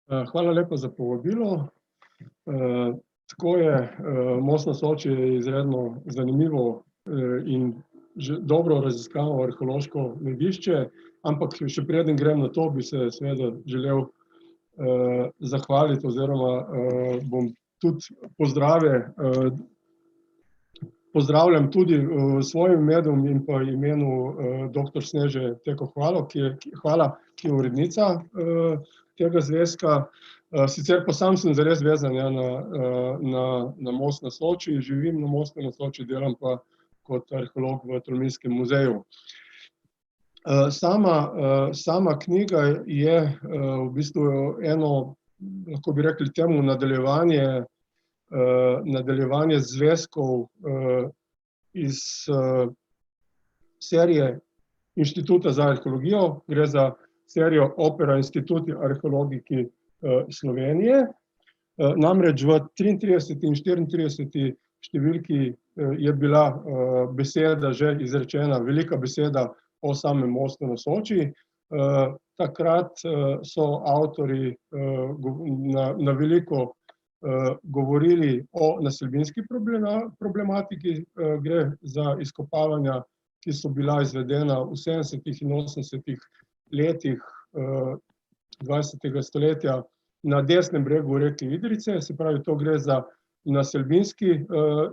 Hvala lepa za povabilo. Tako je, most na Soči je izredno zanimivo, in že dobro raziskano arheološko najdišče, ampak še preden grem na to, bi se seveda želel, zahvaliti oziroma, bom tudi pozdravljam tudi v svojem imenu in pa imenu, doktor Sneže Teko Hvalo, ki je urednica, tega zvezka. Sicer pa sam sem zares vezan, ja, na most na Soči, živim na mostu na Soči, delam pa kot arheolog v Tolminskem muzeju. Sama knjiga je, v bistvu eno, lahko bi rekli temu nadaljevanje zvezkov, iz, serije Inštituta za arheologijo, gre za serijo Opera Instituti Arheologiki, Slovenije. Namreč v 33. in 34. številki, je bila, beseda že izrečena, velika beseda o samem mostu na Soči. Takrat, so avtorji, na veliko, govorili o naselbinski problematiki, gre za izkopavanja, ki so bila izvedena v 70. in 80. letih, 20. stoletja na desnem bregu reke Idrijce, se pravi, to gre za naselbinski,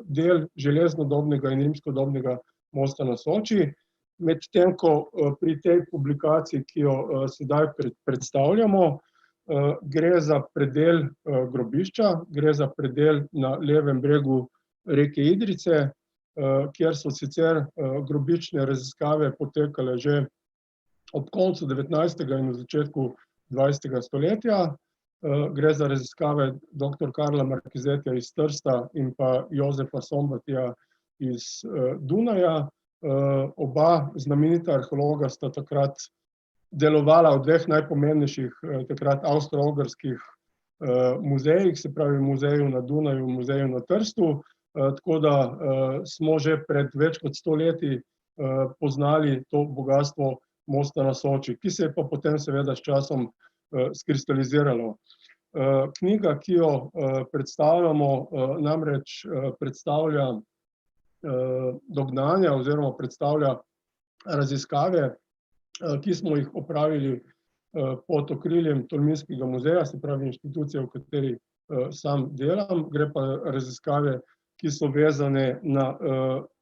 del železnodobnega in rimskodobnega mosta na Soči. Medtem ko, pri tej publikaciji, ki jo, sedaj predstavljamo, gre za predel, grobišča, gre za predel na levem bregu reke Idrijce, kjer so sicer, grobične raziskave potekale že ob koncu 19. in v začetku 20. stoletja. Gre za raziskave doktor Karla Markizetija iz Trsta in pa Jozefa Sombatija iz, Dunaja. Oba znamenita arheologa sta takrat delovala v dveh najpomembnejših, takrat avstro-ogrskih, muzejih, se pravi muzeju na Dunaju, muzeju na Trstu. Tako da, smo že pred več kot 100 leti, poznali to bogastvo mosta na Soči, ki se je pa potem seveda s časom, skristaliziralo. Knjiga, ki jo, predstavljamo, namreč, predstavlja, dognanja oziroma predstavlja raziskave, ki smo jih opravili, pod okriljem Tolminskega muzeja, se pravi inštitucije, v kateri, sam delam. Gre pa raziskave, ki so vezane na,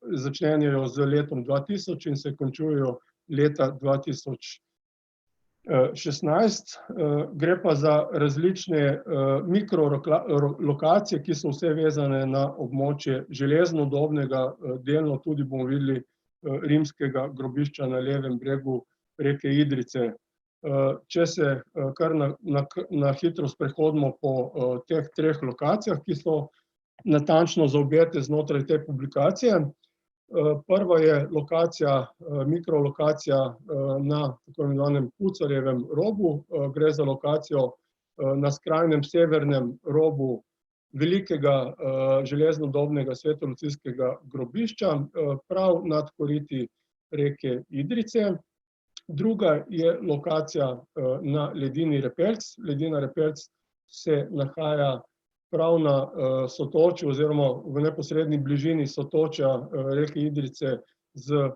začenjajo z letom 2000 in se končujejo leta 2016. Gre pa za različne, mikrolokacije, ki so vse vezane na območje železnodobnega, delno tudi bomo videli, rimskega grobišča na levem bregu reke Idrijce. Če se, kar na hitro sprehodimo po, teh treh lokacijah, ki so natančno zaobjete znotraj te publikacije. Prva je lokacija, mikrolokacija, na tako imenovanem Pucarjevem robu. Gre za lokacijo, na skrajnem severnem robu velikega, železnodobnega svetolucijskega grobišča, prav nad koriti reke Idrijce. Druga je lokacija, na ledini Repelc. Ledina Repelc se nahaja prav na, sotočju oziroma v neposredni bližini sotočja, reke Idrijce z,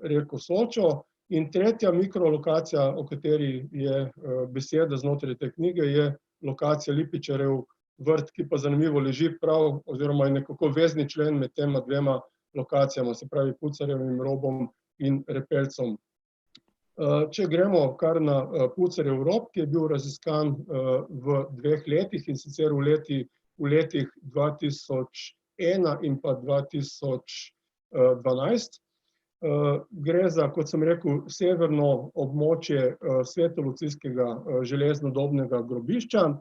reko Sočo. In tretja mikrolokacija, o kateri je, beseda znotraj te knjige, je lokacija Lipičarjev vrt, ki pa zanimivo leži prav oziroma je nekako vezni člen med tema dvema lokacijama, se pravi Pucarjevim robom in Repelcem. Če gremo kar na, Pucarjev rob, ki je bil raziskan, v 2 letih, in sicer v letih 2001 in pa 2012. Gre za, kot sem rekel, severno območje, svetolucijskega, železnodobnega grobišča,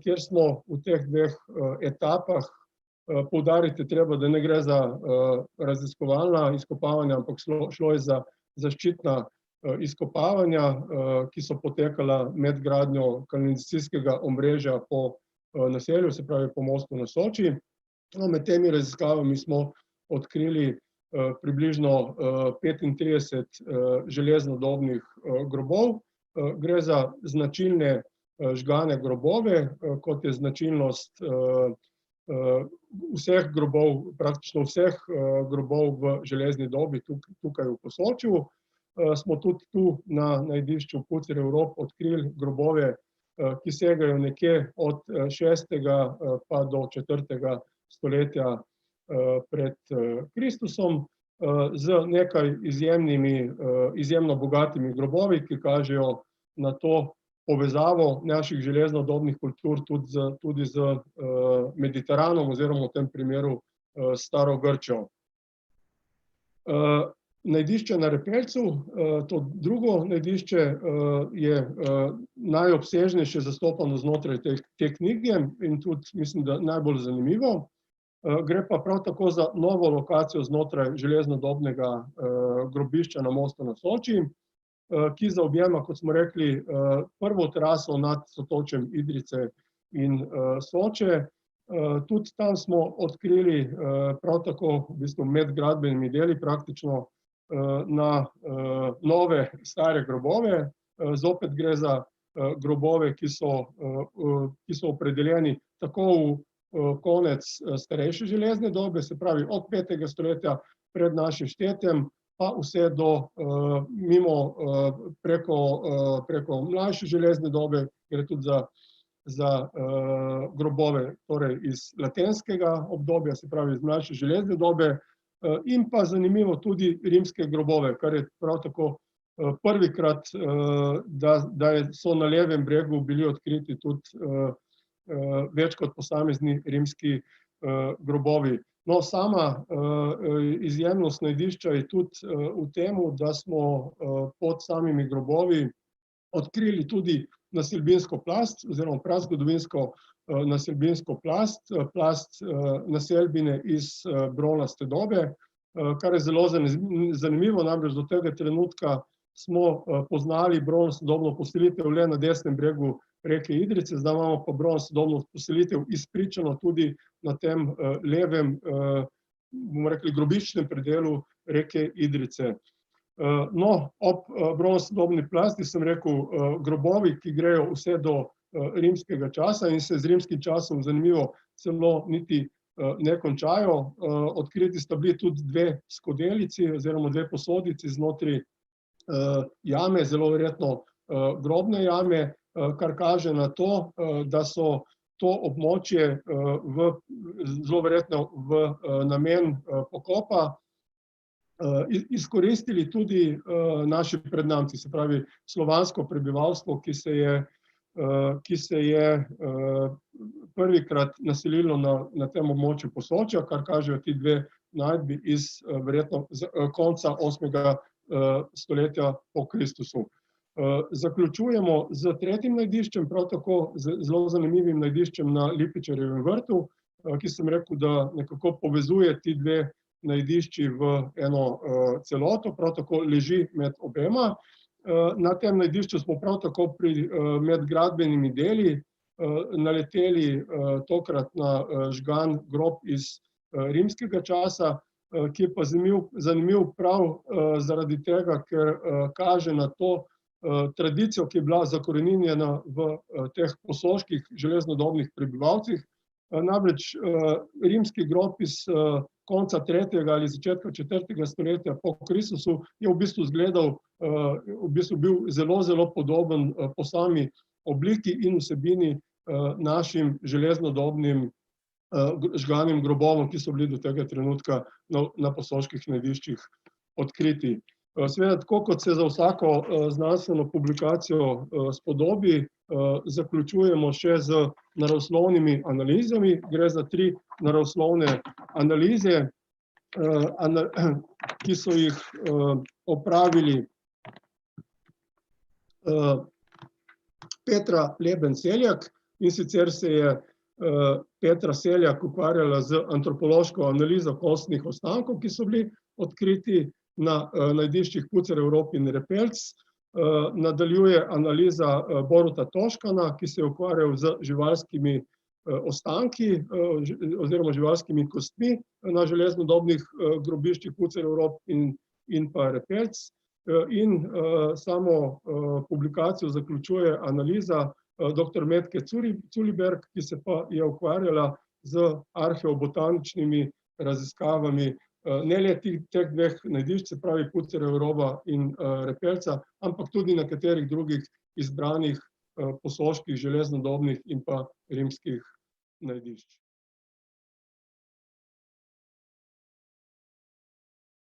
kjer smo v teh 2 etapah. Poudariti je treba, da ne gre za, raziskovalna izkopavanja, ampak šlo je za zaščitna, izkopavanja, ki so potekala med gradnjo kanalizacijskega omrežja po, naselju, se pravi po mostu na Soči. No, med temi raziskavami smo odkrili, približno, 35, železnodobnih, grobov. Gre za značilne žgane grobove, kot je značilnost vseh grobov, praktično vseh grobov v železni dobi tukaj v Posočju. Smo tudi tu na najdišču Pucer Europ odkrili grobove, ki segajo nekje od 6. pa do 4. stoletja pred Kristusom, z nekaj izjemno bogatimi grobovi, ki kažejo na to povezavo naših železnodobnih kultur tudi z Mediteranom oziroma v tem primeru Staro Grčijo. Najdišče na Repeljcu, to drugo najdišče, je najobsežnejše zastopano znotraj te knjige in tudi mislim, da najbolj zanimivo. Gre pa prav tako za novo lokacijo znotraj železnodobnega grobišča na Mostu na Soči, ki zaobjema, kot smo rekli, prvo teraso nad sotočjem Idrijce in Soče. Tudi tam smo odkrili prav tako v bistvu med gradbenimi deli praktično na nove stare grobove. Zopet gre za grobove, ki so opredeljeni tako v konec starejše železne dobe, se pravi od 5. stoletja pred našim štetjem, pa vse do preko mlajše železne dobe, gre tudi za grobove torej iz latenskega obdobja, se pravi iz mlajše železne dobe, in pa zanimivo tudi rimske grobove, kar je prav tako prvikrat, da so na levem bregu bili odkriti tudi več kot posamezni rimski grobovi. No, sama izjemnost najdišča je tudi v tem, da smo pod samimi grobovi odkrili tudi naselbinsko plast oziroma prazgodovinsko naselbinsko plast naselbine iz bronaste dobe, kar je zelo zanimivo, namreč do tega trenutka smo poznali bronastodobno poselitev le na desnem bregu reke Idrijce, zdaj imamo pa bronastodobno poselitev izpričano tudi na tem levem, bomo rekli, grobiščnem predelu reke Idrijce. No, ob bronastodobni plasti sem rekel grobovi, ki grejo vse do rimskega časa in se z rimskim časom, zanimivo, celo niti ne končajo. Odkriti sta bili tudi dve skodelici oziroma dve posodici znotraj jame, zelo verjetno grobne jame, kar kaže na to, da so to območje zelo verjetno v namen pokopa izkoristili tudi naši prednamci, se pravi slovansko prebivalstvo, ki se je prvikrat naselilo na tem območju Posočja, kar kažejo ti dve najdbi iz verjetno konca 8. stoletja po Kristusu. Zaključujemo z tretjim najdiščem, prav tako zelo zanimivim najdiščem na Lipičarjevem vrtu, ki sem rekel, da nekako povezuje ti dve najdišči v eno celoto, prav tako leži med obema. Na tem najdišču smo prav tako med gradbenimi deli naleteli tokrat na žgan grob iz rimskega časa, ki je pa zanimiv prav zaradi tega, ker kaže na to tradicijo, ki je bila zakoreninjena v teh posoških železnodobnih prebivalcih. Namreč rimski grob iz konca 3. ali začetka 4. stoletja po Kristusu je v bistvu izgledal, v bistvu bil zelo podoben po sami obliki in vsebini našim železnodobnim žganim grobovom, ki so bili do tega trenutka na posoških najdiščih odkriti. Seveda, tako kot se za vsako znanstveno publikacijo spodobi, zaključujemo še z naravoslovnimi analizami. Gre za 3 naravoslovne analize, ki so jih opravili Petra Leben-Seljak, in sicer se je Petra Seljak ukvarjala z antropološko analizo kostnih ostankov, ki so bili odkriti na najdiščih Pucer Europ in Repeljc. Nadaljuje analiza Boruta Toškana, ki se je ukvarjal z živalskimi ostanki oziroma živalskimi kostmi na železnodobnih grobiščih Pucer Europ in pa Repeljc. In samo publikacijo zaključuje analiza dr. Metke Culiberg, ki se pa je ukvarjala z arheobotaničnimi raziskavami ne le teh dveh najdišč, se pravi Pucerjeve roba in Repelca, ampak tudi nekaterih drugih izbranih posoških, železnodobnih in pa rimskih najdišč.